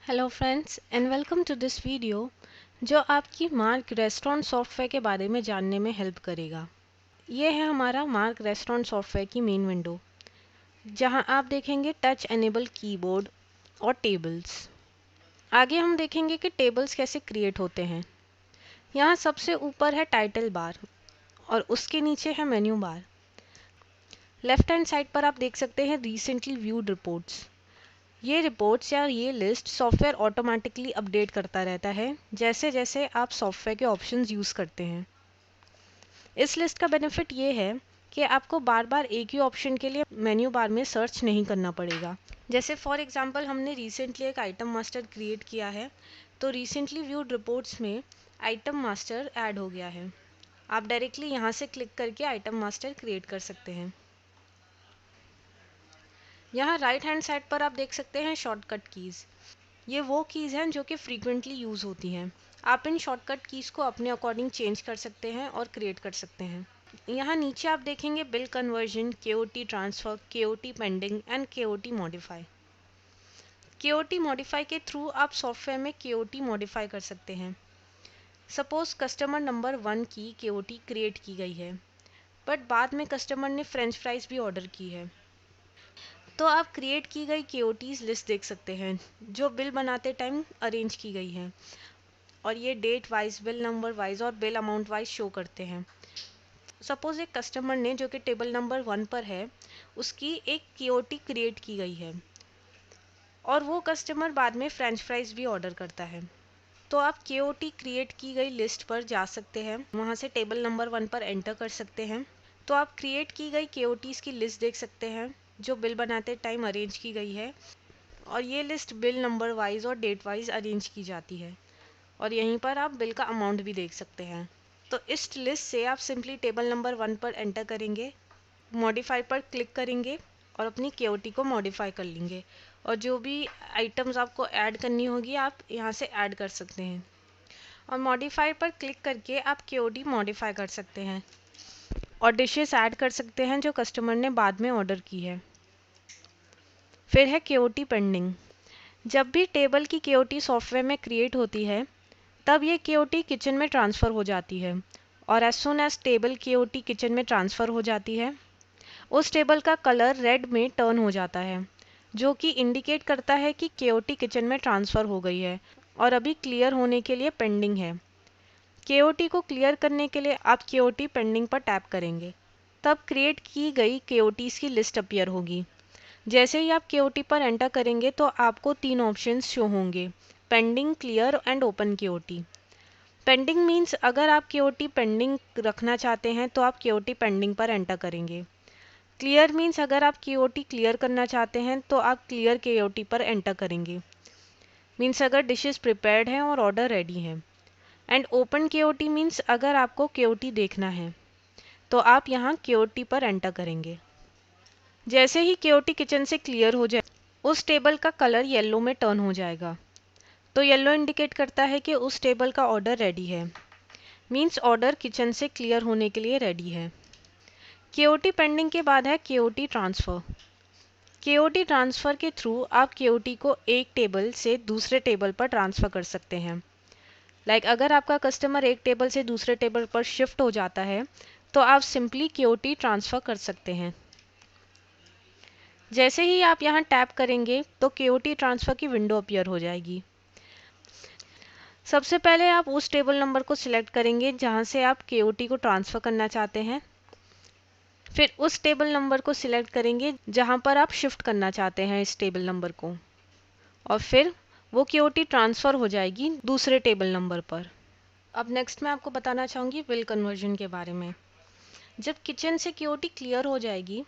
Hello friends and welcome to this video जो आपकी mark restaurant software के बारे में जानने में हेल्प करेगा। ये है हमारा मार्क रेस्टोरेंट सॉफ्टवेयर की मेन विंडो, जहां आप देखेंगे टच एनेबल कीबोर्ड और टेबल्स। आगे हम देखेंगे कि टेबल्स कैसे क्रिएट होते हैं। यहाँ सबसे ऊपर है टाइटल बार और उसके नीचे है menu bar. Left hand side पर आप देख सकते हैं रिसेंटली व्यूड रिपोर्ट्स। ये रिपोर्ट्स या ये लिस्ट सॉफ्टवेयर ऑटोमेटिकली अपडेट करता रहता है जैसे जैसे आप सॉफ्टवेयर के ऑप्शंस यूज़ करते हैं। इस लिस्ट का बेनिफिट ये है कि आपको बार बार एक ही ऑप्शन के लिए मेन्यू बार में सर्च नहीं करना पड़ेगा। जैसे फॉर एग्जांपल हमने रिसेंटली एक आइटम मास्टर क्रिएट किया है, तो रिसेंटली व्यूड रिपोर्ट्स में आइटम मास्टर ऐड हो गया है। आप डायरेक्टली यहाँ से क्लिक करके आइटम मास्टर क्रिएट कर सकते हैं। यहाँ राइट हैंड साइड पर आप देख सकते हैं शॉर्टकट कीज़। ये वो कीज़ हैं जो कि फ्रीक्वेंटली यूज़ होती हैं। आप इन शॉर्टकट कीज़ को अपने अकॉर्डिंग चेंज कर सकते हैं और क्रिएट कर सकते हैं। यहाँ नीचे आप देखेंगे bill conversion, KOT transfer, KOT pending and KOT modify. KOT modify के थ्रू आप सॉफ्टवेयर में केओटी मॉडिफाई कर सकते हैं। सपोज़ कस्टमर नंबर 1 की केओटी क्रिएट की गई है, बट बाद में कस्टमर ने फ्रेंच फ्राइज़ भी ऑर्डर की है, तो आप क्रिएट की गई केओटीज लिस्ट देख सकते हैं जो बिल बनाते टाइम अरेंज की गई है, और ये date wise, bill number wise और बिल अमाउंट वाइज शो करते हैं। सपोज एक कस्टमर ने, जो कि टेबल नंबर 1 पर है, उसकी एक केओटी क्रिएट की गई है और वो कस्टमर बाद में फ्रेंच फ्राइज भी ऑर्डर करता है, तो आप केओटी क्रिएट की गई लिस्ट पर जा सकते हैं, वहाँ से टेबल नंबर 1 पर एंटर कर सकते हैं। तो आप क्रिएट की गई केओटीज की लिस्ट देख सकते हैं जो बिल बनाते टाइम अरेंज की गई है, और ये लिस्ट बिल नंबर वाइज और डेट वाइज अरेंज की जाती है, और यहीं पर आप बिल का अमाउंट भी देख सकते हैं। तो इस लिस्ट से आप सिंपली टेबल नंबर 1 पर एंटर करेंगे, मॉडिफाई पर क्लिक करेंगे और अपनी केओटी को मॉडिफाई कर लेंगे, और जो भी आइटम्स आपको ऐड करनी होगी आप यहाँ से ऐड कर सकते हैं, और मॉडिफाई पर क्लिक करके आप केओटी मॉडिफाई कर सकते हैं और डिशेस ऐड कर सकते हैं जो कस्टमर ने बाद में ऑर्डर की है। फिर है केओटी पेंडिंग। जब भी टेबल की केओटी सॉफ्टवेयर में क्रिएट होती है, तब ये केओटी किचन में ट्रांसफ़र हो जाती है, और as soon as table KOT kitchen में ट्रांसफ़र हो जाती है, उस टेबल का कलर रेड में टर्न हो जाता है, जो कि इंडिकेट करता है कि केओटी किचन में ट्रांसफ़र हो गई है और अभी क्लियर होने के लिए पेंडिंग है। केओटी को क्लियर करने के लिए आप केओटी पेंडिंग पर टैप करेंगे, तब क्रिएट की गई केओटीज़ की लिस्ट अपीयर होगी। जैसे ही आप केओटी पर एंटर करेंगे तो आपको 3 ऑप्शंस शो होंगे: pending, clear and open KOT. Pending means अगर आप केओटी पेंडिंग रखना चाहते हैं तो आप केओटी पेंडिंग पर एंटर करेंगे। क्लियर मीन्स अगर आप केओटी क्लियर करना चाहते हैं तो आप क्लियर केओटी पर एंटर करेंगे, मीन्स अगर डिशेस प्रिपेयर्ड हैं और ऑर्डर रेडी है। एंड ओपन केओटी मीन्स अगर आपको केओटी देखना है तो आप यहाँ केओटी पर एंटर करेंगे। जैसे ही केओटी किचन से क्लियर हो जाए, उस टेबल का कलर येलो में टर्न हो जाएगा, तो येलो इंडिकेट करता है कि उस टेबल का ऑर्डर रेडी है, मीन्स ऑर्डर किचन से क्लियर होने के लिए रेडी है। केओटी पेंडिंग के बाद है केओटी ट्रांसफ़र। केओटी ट्रांसफ़र के थ्रू आप केओटी को एक टेबल से दूसरे टेबल पर ट्रांसफ़र कर सकते हैं। अगर आपका कस्टमर एक टेबल से दूसरे टेबल पर शिफ्ट हो जाता है, तो आप सिंपली केओटी ट्रांसफ़र कर सकते हैं। जैसे ही आप यहाँ टैप करेंगे तो केओटी ट्रांसफ़र की विंडो अपीयर हो जाएगी। सबसे पहले आप उस टेबल नंबर को सिलेक्ट करेंगे जहाँ से आप केओटी को ट्रांसफ़र करना चाहते हैं। फिर उस टेबल नंबर को सिलेक्ट करेंगे जहाँ पर आप शिफ्ट करना चाहते हैं इस टेबल नंबर को, और फिर वो केओटी ट्रांसफ़र हो जाएगी दूसरे टेबल नंबर पर। अब नेक्स्ट मैं आपको बताना चाहूँगी बिल कन्वर्जन के बारे में। जब किचन से केओटी क्लियर हो जाएगी,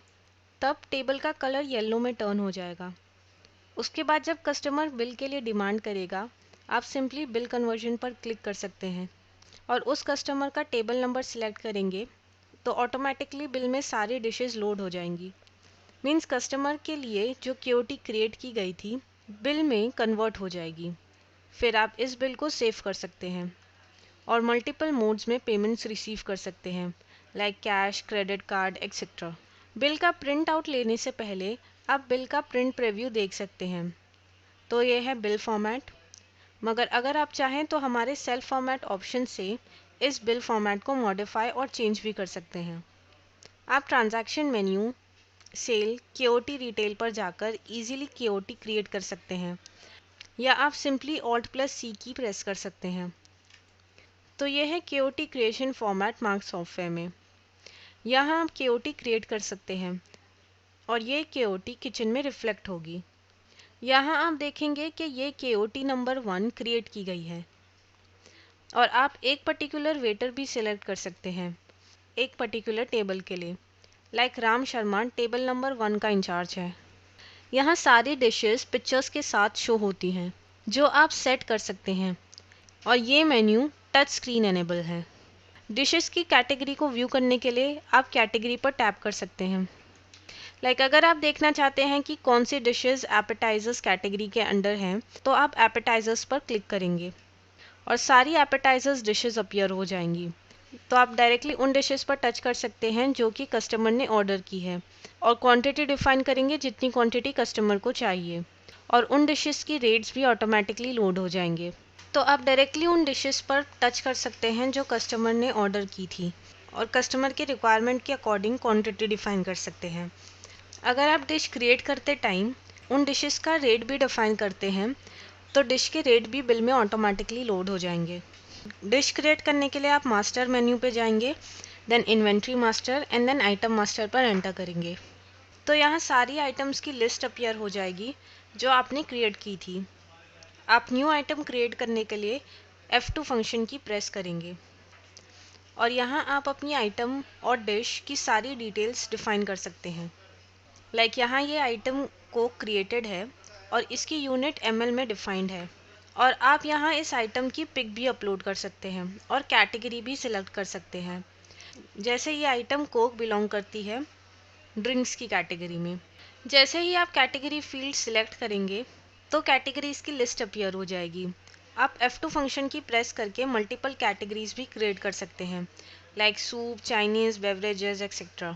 तब टेबल का कलर येलो में टर्न हो जाएगा। उसके बाद जब कस्टमर बिल के लिए डिमांड करेगा, आप सिंपली बिल कन्वर्जन पर क्लिक कर सकते हैं और उस कस्टमर का टेबल नंबर सिलेक्ट करेंगे तो ऑटोमेटिकली बिल में सारी डिशेस लोड हो जाएंगी। मीन्स कस्टमर के लिए जो क्यूओटी क्रिएट की गई थी बिल में कन्वर्ट हो जाएगी। फिर आप इस बिल को सेव कर सकते हैं और मल्टीपल मोड्स में पेमेंट्स रिसीव कर सकते हैं, like cash, credit card etcetera. Bill का प्रिंट आउट लेने से पहले आप बिल का प्रिंट प्रीव्यू देख सकते हैं। तो ये है बिल फॉर्मेट, मगर अगर आप चाहें तो हमारे सेल फॉर्मेट ऑप्शन से इस बिल फॉर्मेट को मॉडिफाई और चेंज भी कर सकते हैं। आप transaction menu, sale, KOT retail पर जाकर इजीली केओटी क्रिएट कर सकते हैं या आप सिंपली Alt+C की प्रेस कर सकते हैं। तो ये है KOT creation format mark software में। यहाँ आप केओटी क्रिएट कर सकते हैं और ये केओटी किचन में रिफ्लेक्ट होगी। यहाँ आप देखेंगे कि ये केओटी नंबर 1 क्रिएट की गई है और आप एक पर्टिकुलर वेटर भी सिलेक्ट कर सकते हैं एक पर्टिकुलर टेबल के लिए, like Ram Sharma table number 1 का इंचार्ज है। यहाँ सारी डिशेस पिक्चर्स के साथ शो होती हैं जो आप सेट कर सकते हैं और ये मेन्यू टच स्क्रीन एनेबल है। डिशेस की कैटेगरी को व्यू करने के लिए आप कैटेगरी पर टैप कर सकते हैं। अगर आप देखना चाहते हैं कि कौन सी डिशेस एपेटाइजर्स कैटेगरी के अंडर हैं तो आप एपेटाइजर्स पर क्लिक करेंगे और सारी एपेटाइजर्स डिशेस अपीयर हो जाएंगी। तो आप डायरेक्टली उन डिशेस पर टच कर सकते हैं जो कि कस्टमर ने ऑर्डर की है और क्वांटिटी डिफाइन करेंगे जितनी क्वांटिटी कस्टमर को चाहिए और उन डिशेस की रेट्स भी ऑटोमेटिकली लोड हो जाएंगे। तो आप डायरेक्टली उन डिशेस पर टच कर सकते हैं जो कस्टमर ने ऑर्डर की थी और कस्टमर के रिक्वायरमेंट के अकॉर्डिंग क्वांटिटी डिफाइन कर सकते हैं। अगर आप डिश क्रिएट करते टाइम उन डिशेस का रेट भी डिफाइन करते हैं तो डिश के रेट भी बिल में ऑटोमेटिकली लोड हो जाएंगे। डिश क्रिएट करने के लिए आप मास्टर मेन्यू पे जाएंगे, then inventory master and then item master पर एंटर करेंगे। तो यहाँ सारी आइटम्स की लिस्ट अपीयर हो जाएगी जो आपने क्रिएट की थी। आप न्यू आइटम क्रिएट करने के लिए F2 फंक्शन की प्रेस करेंगे और यहाँ आप अपनी आइटम और डिश की सारी डिटेल्स डिफाइन कर सकते हैं। यहाँ ये आइटम को क्रिएटेड है और इसकी यूनिट ml में डिफाइंड है और आप यहाँ इस आइटम की पिक भी अपलोड कर सकते हैं और कैटेगरी भी सिलेक्ट कर सकते हैं। जैसे ये आइटम कोक बिलोंग करती है ड्रिंक्स की कैटेगरी में। जैसे ही आप कैटेगरी फील्ड सिलेक्ट करेंगे तो कैटेगरीज की लिस्ट अपीयर हो जाएगी। आप F2 फंक्शन की प्रेस करके मल्टीपल कैटेगरीज भी क्रिएट कर सकते हैं, like soup, Chinese, beverages etcetera.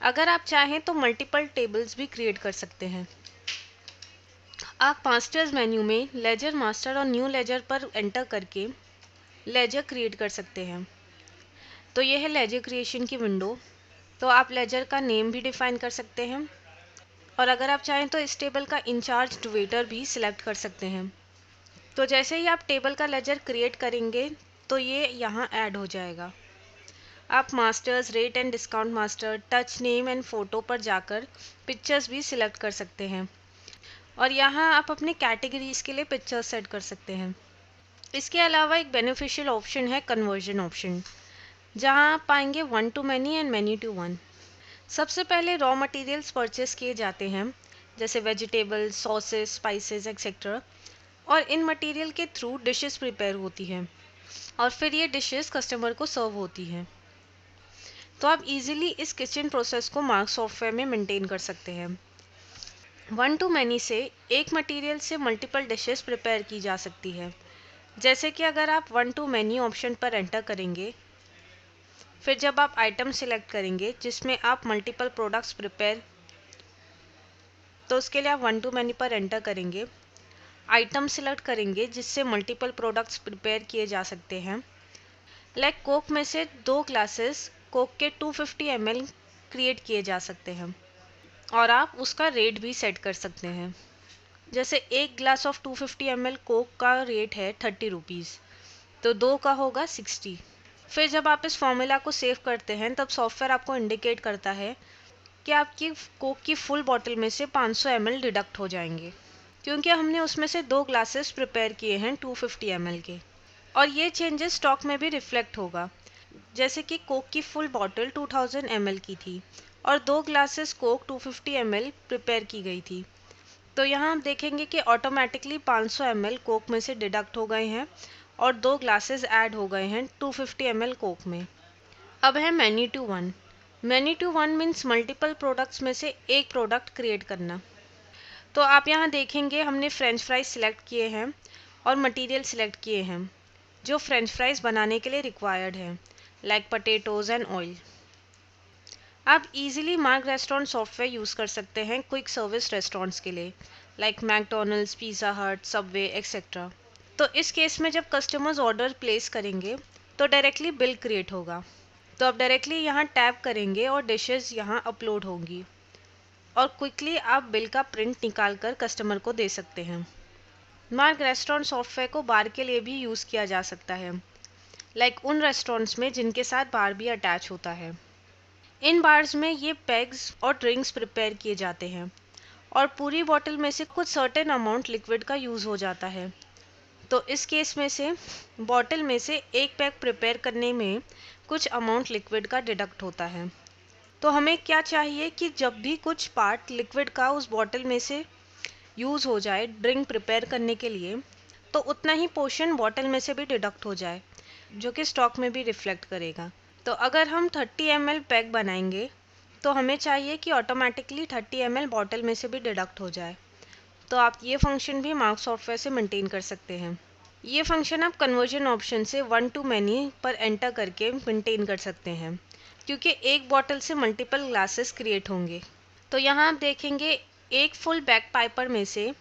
अगर आप चाहें तो मल्टीपल टेबल्स भी क्रिएट कर सकते हैं। आप मास्टर्स मेन्यू में लेजर मास्टर और न्यू लेजर पर एंटर करके लेजर क्रिएट कर सकते हैं। तो ये है लेजर क्रिएशन की विंडो। तो आप लेजर का नेम भी डिफाइन कर सकते हैं और अगर आप चाहें तो इस टेबल का इंचार्ज वेटर भी सिलेक्ट कर सकते हैं। तो जैसे ही आप टेबल का लेजर क्रिएट करेंगे तो ये यहाँ ऐड हो जाएगा। आप masters, rate and discount master, touch, name and photo पर जाकर पिक्चर्स भी सिलेक्ट कर सकते हैं और यहाँ आप अपने कैटेगरीज के लिए पिक्चर्स सेट कर सकते हैं। इसके अलावा एक बेनिफिशियल ऑप्शन है कन्वर्जन ऑप्शन, जहाँ आप पाएंगे 1 to many and many to 1। सबसे पहले रॉ मटेरियल्स परचेस किए जाते हैं जैसे वेजिटेबल्स, सॉसेस, स्पाइसेस एक्सेट्रा और इन मटेरियल के थ्रू डिशेस प्रिपेयर होती हैं और फिर ये डिशेस कस्टमर को सर्व होती हैं। तो आप इजीली इस किचन प्रोसेस को मार्क सॉफ्टवेयर में मेंटेन कर सकते हैं। 1 to many से एक मटेरियल से मल्टीपल डिशेस प्रिपेयर की जा सकती है। जैसे कि अगर आप 1 to many ऑप्शन पर एंटर करेंगे, फिर जब आप आइटम सिलेक्ट करेंगे जिसमें आप मल्टीपल प्रोडक्ट्स प्रिपेयर, तो उसके लिए आप 1 to many पर एंटर करेंगे, आइटम सिलेक्ट करेंगे जिससे मल्टीपल प्रोडक्ट्स प्रिपेयर किए जा सकते हैं। लाइक कोक में से 2 ग्लासेस कोक के 250 ml क्रिएट किए जा सकते हैं और आप उसका रेट भी सेट कर सकते हैं। जैसे एक ग्लास ऑफ 250 ml कोक का रेट है 30 रुपीज़, तो 2 का होगा 60। फिर जब आप इस फॉर्मूला को सेव करते हैं तब सॉफ्टवेयर आपको इंडिकेट करता है कि आपकी कोक की फुल बॉटल में से 500 ml डिडक्ट हो जाएंगे क्योंकि हमने उसमें से 2 ग्लासेस प्रिपेयर किए हैं 250 ml के। और ये चेंजेस स्टॉक में भी रिफ्लेक्ट होगा। जैसे कि कोक की फुल बॉटल 2000 ml की थी और 2 ग्लासेस कोक 250 ml प्रिपेयर की गई थी, तो यहाँ हम देखेंगे कि ऑटोमेटिकली 500 ml कोक में से डिडक्ट हो गए हैं और 2 ग्लासेस ऐड हो गए हैं 250 ml कोक में। अब है many to one. Many to one means multiple products में से एक प्रोडक्ट क्रिएट करना। तो आप यहाँ देखेंगे हमने फ्रेंच फ्राइज सिलेक्ट किए हैं और मटेरियल सिलेक्ट किए हैं जो फ्रेंच फ्राइज बनाने के लिए रिक्वायर्ड है, लाइक पोटैटोज एंड ऑयल। आप easily mark restaurant software use कर सकते हैं क्विक सर्विस रेस्टोरेंट्स के लिए, लाइक मैकडोनल्ड्स, पिज़्ज़ा हट, सबवे एक्सेट्रा। तो इस केस में जब कस्टमर्स ऑर्डर प्लेस करेंगे तो डायरेक्टली बिल क्रिएट होगा। तो आप डायरेक्टली यहाँ टैप करेंगे और डिशेस यहाँ अपलोड होंगी और क्विकली आप बिल का प्रिंट निकाल कर कस्टमर को दे सकते हैं। मार्क रेस्टोरेंट सॉफ्टवेयर को बार के लिए भी यूज़ किया जा सकता है, लाइक उन रेस्टोरेंट्स में जिनके साथ बार भी अटैच होता है। इन बार्स में ये पैग्स और ड्रिंक्स प्रिपेयर किए जाते हैं और पूरी बॉटल में से कुछ सर्टेन अमाउंट लिक्विड का यूज़ हो जाता है। तो इस केस में से बॉटल में से एक पैक प्रिपेयर करने में कुछ अमाउंट लिक्विड का डिडक्ट होता है। तो हमें क्या चाहिए कि जब भी कुछ पार्ट लिक्विड का उस बॉटल में से यूज़ हो जाए ड्रिंक प्रिपेयर करने के लिए, तो उतना ही पोर्शन बॉटल में से भी डिडक्ट हो जाए, जो कि स्टॉक में भी रिफ्लेक्ट करेगा। तो अगर हम 30 ml पैक बनाएंगे तो हमें चाहिए कि ऑटोमेटिकली 30 ml बॉटल में से भी डिडक्ट हो जाए। तो आप ये फंक्शन भी मार्क सॉफ्टवेयर से मेंटेन कर सकते हैं। ये फंक्शन आप कन्वर्जन ऑप्शन से 1 to many पर एंटर करके मेंटेन कर सकते हैं, क्योंकि एक बॉटल से मल्टीपल ग्लासेस क्रिएट होंगे। तो यहाँ आप देखेंगे एक फुल बैक पाइपर में से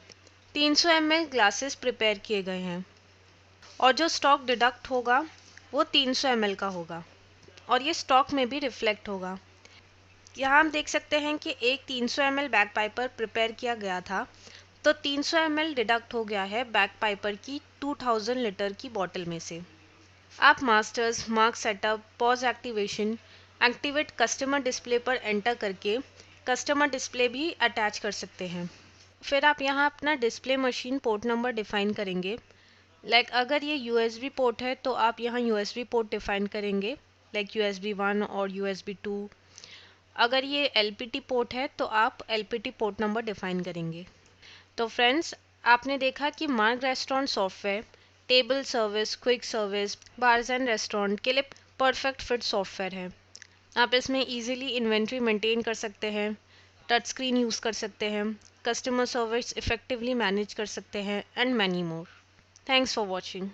300 ml ग्लासेस प्रिपेयर किए गए हैं और जो स्टॉक डिडक्ट होगा वो 300 ml का होगा और ये स्टॉक में भी रिफ्लेक्ट होगा। यहाँ हम देख सकते हैं कि एक 300 ml बैक पाइपर प्रिपेयर किया गया था, तो 300 ml डिडक्ट हो गया है बैक पाइपर की 2000 लीटर की बॉटल में से। आप masters, mark setup, pause activation, activate customer display पर एंटर करके कस्टमर डिस्प्ले भी अटैच कर सकते हैं। फिर आप यहाँ अपना display machine port number define करेंगे। लाइक अगर ये USB पोर्ट है तो आप यहाँ USB पोर्ट डिफ़ाइन करेंगे, लाइक USB 1 और USB 2। अगर ये LPT पोर्ट है तो आप LPT पोर्ट नंबर डिफ़ाइन करेंगे। तो फ्रेंड्स, आपने देखा कि mark restaurant software table service, quick service, bars and restaurant के लिए परफेक्ट फिट सॉफ्टवेयर है। आप इसमें इजीली इन्वेंट्री मेंटेन कर सकते हैं, टच स्क्रीन यूज़ कर सकते हैं, कस्टमर सर्विस इफेक्टिवली मैनेज कर सकते हैं and many more. Thanks for watching.